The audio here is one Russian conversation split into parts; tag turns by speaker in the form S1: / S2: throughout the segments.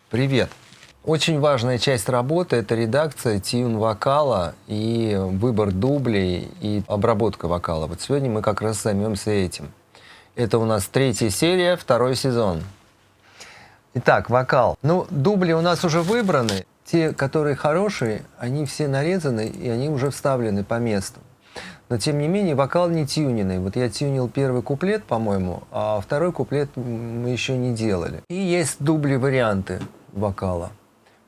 S1: Привет! Очень важная часть работы — это редакция тюн-вокала и выбор дублей и обработка вокала. Вот сегодня мы как раз займемся этим. Это у нас 3-я серия, 2-й сезон. Итак, вокал. Ну, дубли у нас уже выбраны. Те, которые хорошие, они все нарезаны и они уже вставлены по месту. Но, тем не менее, вокал не тюненный. Вот я тюнил первый куплет, по-моему, а второй куплет мы еще не делали. И есть дубли-варианты вокала.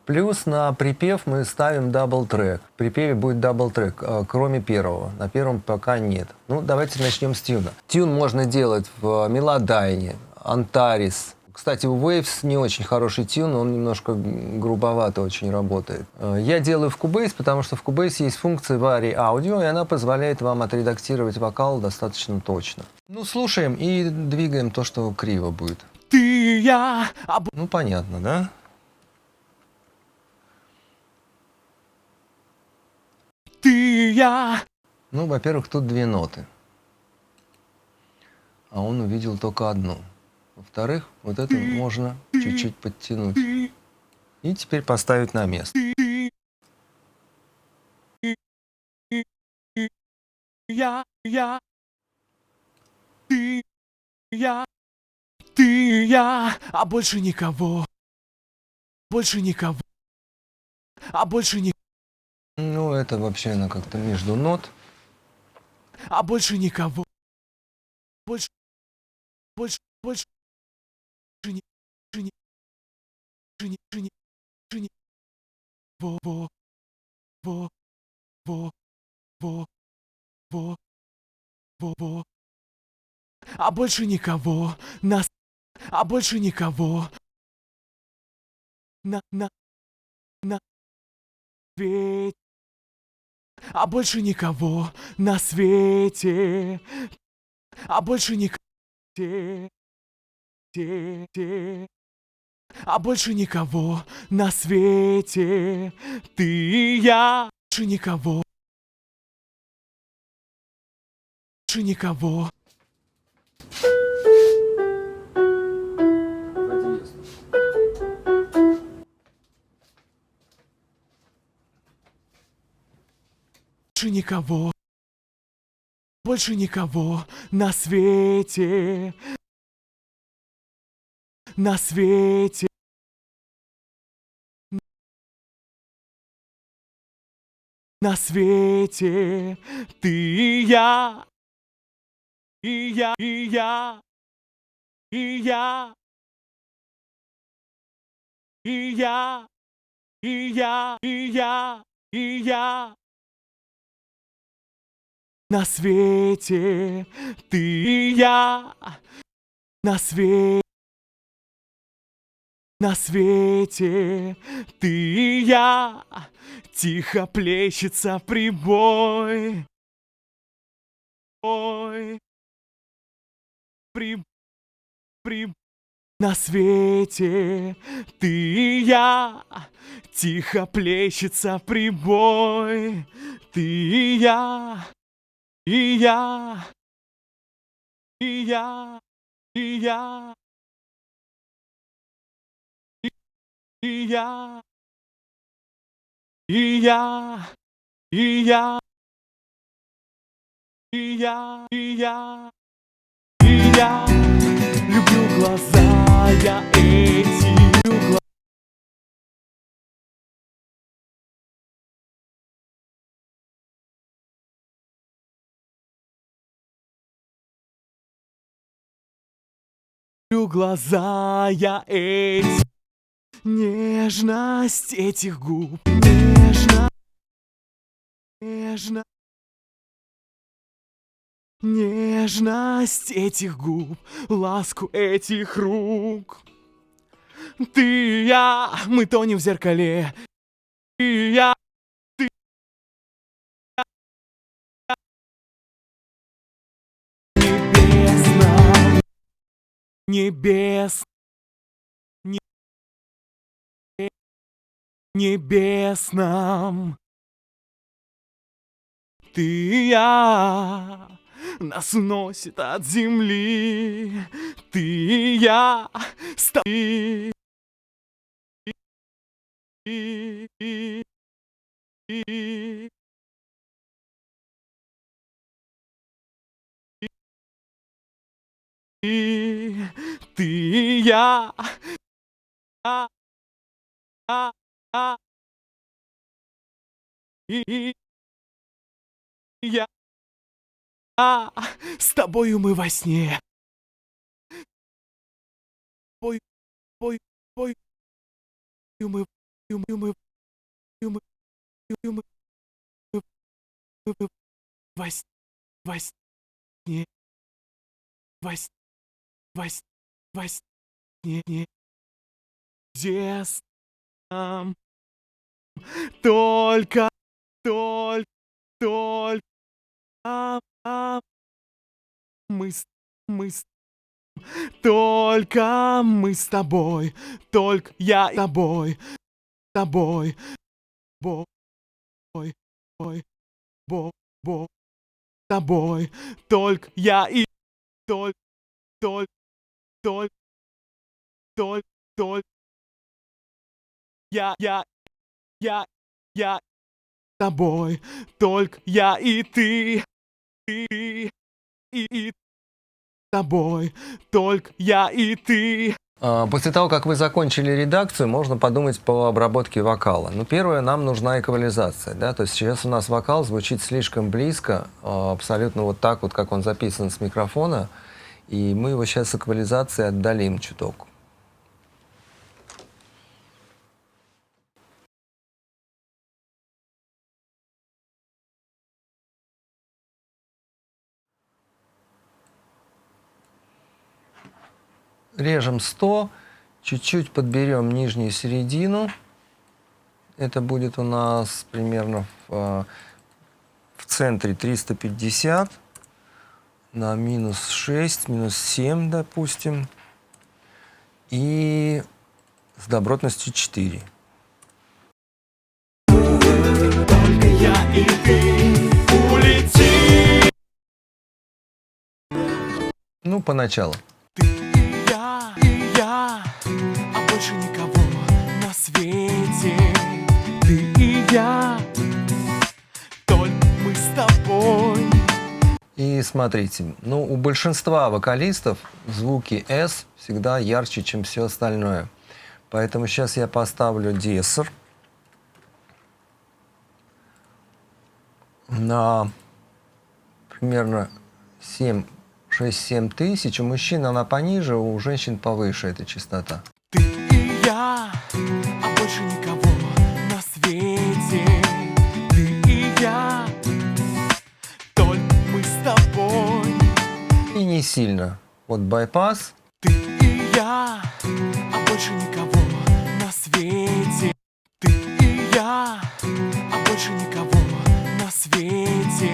S1: Плюс на припев мы ставим дабл-трек. В припеве будет дабл-трек, кроме первого. На первом пока нет. Ну, давайте начнем с тюна. Тюн можно делать в Мелодайне, Антарис. Кстати, у Waves не очень хороший тюн, он немножко грубовато очень работает. Я делаю в Cubase, потому что в Cubase есть функция Vari Audio, и она позволяет вам отредактировать вокал достаточно точно. Ну, слушаем и двигаем то, что криво будет. Ну, понятно, да? Ну, во-первых, тут 2 ноты. А он увидел только одну. Во-вторых, вот это можно чуть-чуть подтянуть. И теперь поставить на место.
S2: Ты, я, а больше никого. Больше никого. А больше никого.
S1: Ну, это вообще она как-то между нот.
S2: А больше никого. Больше не, не, не, во, во, во, во, во, во, во, во. А больше никого. А больше никого. На свете. А больше никого на свете. А больше никого. А больше никого на свете. Ты и я. Больше никого. Больше никого. Больше никого. Больше никого на свете. На свете. На свете. Ты и я. И я. И я. И я. И я. И я. И я. И я. На свете. Ты и я. На свете. На свете ты и я, тихо плещется прибой. Ой, на свете ты и я, тихо плещется прибой. Ты и я, и я, и я, и я. И я, и я, и я, и я, и я, и я люблю глаза я эти, люблю глаза я эти, нежность этих губ, нежность этих губ, ласку этих рук. Ты и я, мы тонем в зеркале. Ты и я, ты небесно, небес, небесном. Ты и я, нас уносит от земли. Ты и я, Ты и я. А, а, а. И я. С тобою мы во сне. Пой, пой, пой. И мы, и мы, и мы, и мы, и мы, во во сне, во во во сне, где сам только, только, только мы с, мы с, только мы с тобой, только я с тобой, бой, бой, бой, тобой, только я и только, только, только, только, только, я, с тобой, только я и ты, и с тобой, только я и ты.
S1: После того, как вы закончили редакцию, можно подумать по обработке вокала. Ну, первое, нам нужна эквализация, да, то есть сейчас у нас вокал звучит слишком близко, абсолютно вот так вот, как он записан с микрофона, и мы его сейчас с эквализацией отдалим чуток. Режем 100, чуть-чуть подберем нижнюю середину. Это будет у нас примерно в центре 350 на минус 6, минус 7, допустим. И с добротностью 4.
S2: Только я и ты улетим.
S1: Ну, поначалу.
S2: Ты и я, а больше никого на свете. Ты и я, только мы с тобой.
S1: И смотрите, ну, у большинства вокалистов звуки S всегда ярче, чем все остальное. Поэтому сейчас я поставлю диессор на примерно 6-7 тысяч. У мужчин она пониже, у женщин повыше эта частота.
S2: Ты и я, а больше никого на свете. Ты и я, только мы с тобой.
S1: И не сильно. Вот байпас.
S2: Ты и я, а больше никого на свете. Ты и я, а больше никого на свете.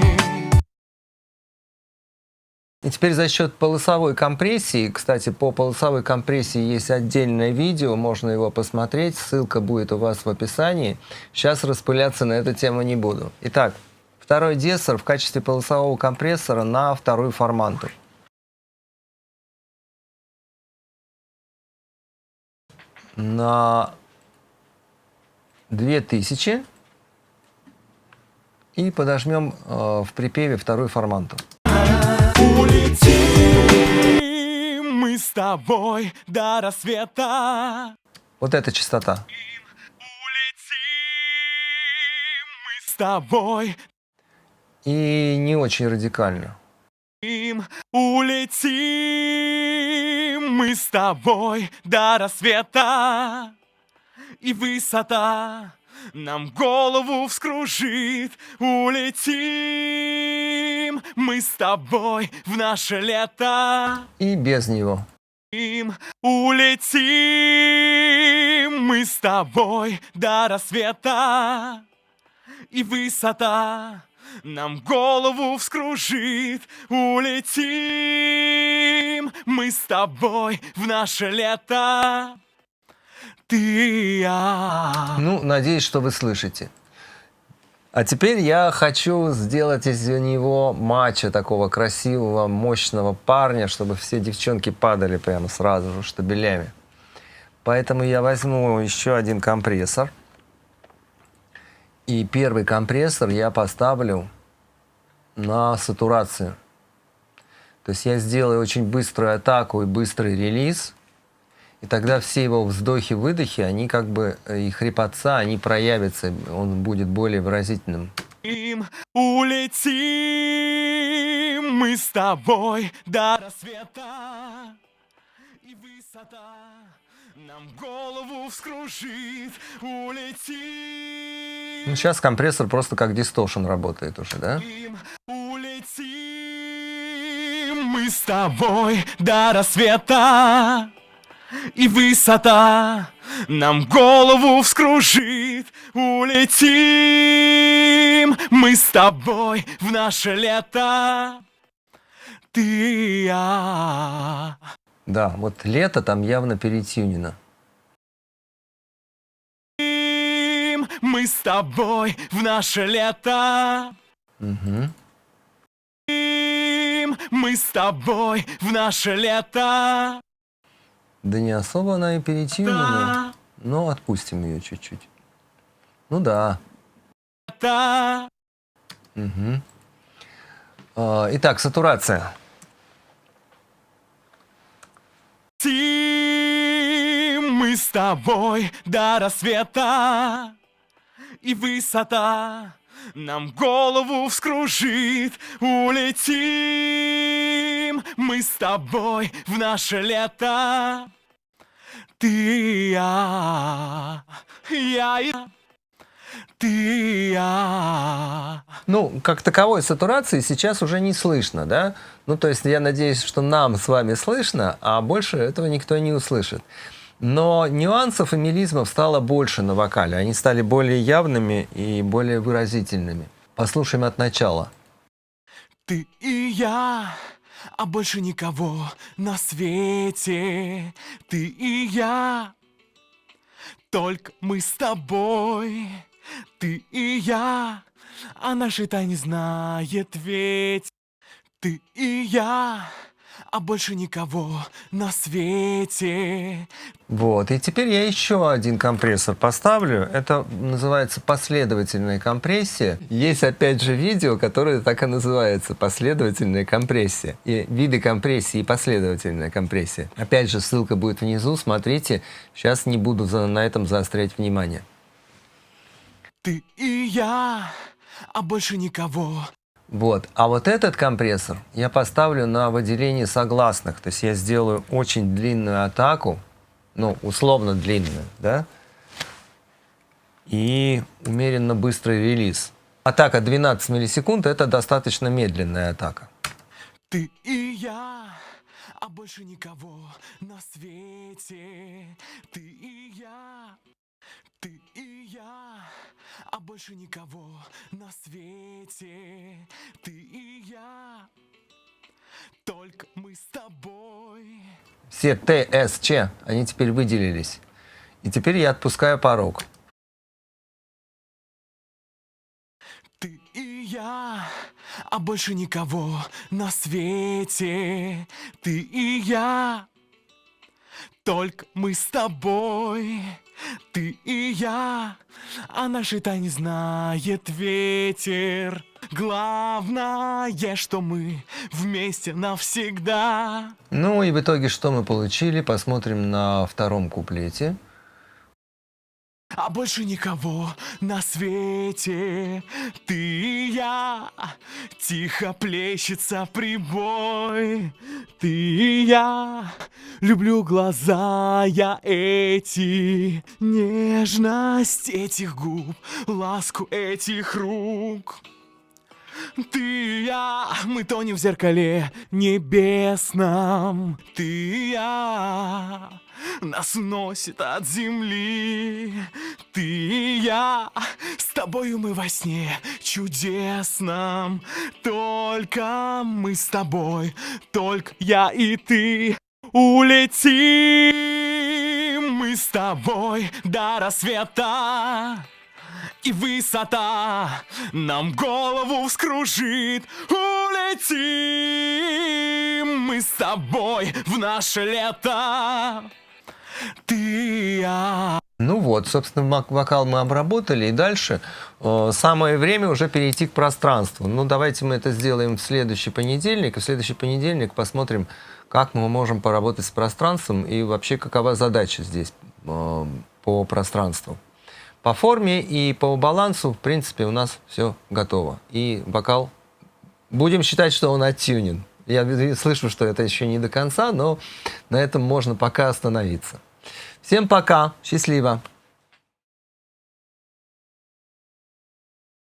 S1: И теперь за счет полосовой компрессии, кстати, по полосовой компрессии есть отдельное видео, можно его посмотреть, ссылка будет у вас в описании. Сейчас распыляться на эту тему не буду. Итак, второй диессор в качестве полосового компрессора на вторую форманту. На 2000 и подожмем в припеве вторую форманту.
S2: Улетим мы с тобой до рассвета.
S1: Вот эта частота.
S2: Улетим мы с тобой.
S1: И не очень радикально.
S2: Улетим мы с тобой до рассвета. И высота нам голову вскружит. Улетим мы с тобой в наше лето.
S1: И без него.
S2: Улетим мы с тобой до рассвета. И высота нам голову вскружит. Улетим мы с тобой в наше лето. Ты и я.
S1: Ну, надеюсь, что вы слышите. А теперь я хочу сделать из него мачо, такого красивого, мощного парня, чтобы все девчонки падали прямо сразу же штабелями. Поэтому я возьму еще один компрессор. И первый компрессор я поставлю на сатурацию. То есть я сделаю очень быструю атаку и быстрый релиз, и тогда все его вздохи-выдохи, они как бы, и хрипотца, они проявятся, он будет более выразительным.
S2: Улетим мы с тобой до рассвета, и высота нам голову вскружит. Улетим.
S1: Ну, сейчас компрессор просто как дисторшн работает уже, да?
S2: Улетим мы с тобой до рассвета, и высота нам голову вскружит. Улетим мы с тобой в наше лето, ты и я.
S1: Да, вот лето там явно перетюнено.
S2: Мы с тобой в наше лето.
S1: Угу.
S2: Мы с тобой в наше лето.
S1: Да не особо она и перетюнена, но отпустим ее чуть-чуть. Ну да. Угу. Итак, сатурация.
S2: Мы с тобой до рассвета, и высота нам голову вскружит. Улетим мы с тобой в наше лето, ты и я и я, ты и я.
S1: Ну, как таковой сатурации сейчас уже не слышно, да? Ну, то есть я надеюсь, что нам с вами слышно, а больше этого никто не услышит. Но нюансов и мелизмов стало больше на вокале. Они стали более явными и более выразительными. Послушаем от начала.
S2: Ты и я, а больше никого на свете. Ты и я, только мы с тобой. Ты и я, а нашей тайне знает ведь. Ты и я, а больше никого на свете.
S1: Вот, и теперь я еще один компрессор поставлю. Это называется последовательная компрессия. Есть опять же видео, которое так и называется последовательная компрессия. И виды компрессии и последовательная компрессия. Опять же, ссылка будет внизу, смотрите. Сейчас не буду на этом заострять внимание.
S2: Ты и я, а больше никого.
S1: Вот. А вот этот компрессор я поставлю на выделение согласных. То есть я сделаю очень длинную атаку, ну, условно длинную, да? И умеренно быстрый релиз. Атака 12 миллисекунд — это достаточно медленная атака.
S2: Ты и я, а больше никого на свете. Ты и я, ты и я, а больше никого на свете. Ты и я, только мы с тобой.
S1: Все Т, С, Ч, они теперь выделились. И теперь я отпускаю порог.
S2: Ты и я, а больше никого на свете. Ты и я, только мы с тобой. Ты и я, а нашей тайне знает ветер. Главное, что мы вместе навсегда.
S1: Ну и в итоге что мы получили? Посмотрим на втором куплете.
S2: А больше никого на свете. Ты и я, тихо плещется прибой. Ты и я, люблю глаза я эти, нежность этих губ, ласку этих рук. Ты и я, мы тонем в зеркале небесном. Ты и я, нас уносит от земли. Ты и я, с тобою мы во сне чудесном. Только мы с тобой, только я и ты. Улетим мы с тобой до рассвета, и высота нам голову вскружит. Улетим мы с тобой в наше лето, ты и я.
S1: Ну вот, собственно, вокал мы обработали, и дальше самое время уже перейти к пространству. Ну, давайте мы это сделаем в следующий понедельник, и в следующий понедельник посмотрим, как мы можем поработать с пространством и вообще какова задача здесь по пространству. По форме и по балансу, в принципе, у нас все готово. И вокал, будем считать, что он оттюнен. Я слышу, что это еще не до конца, но на этом можно пока остановиться. Всем пока, счастливо!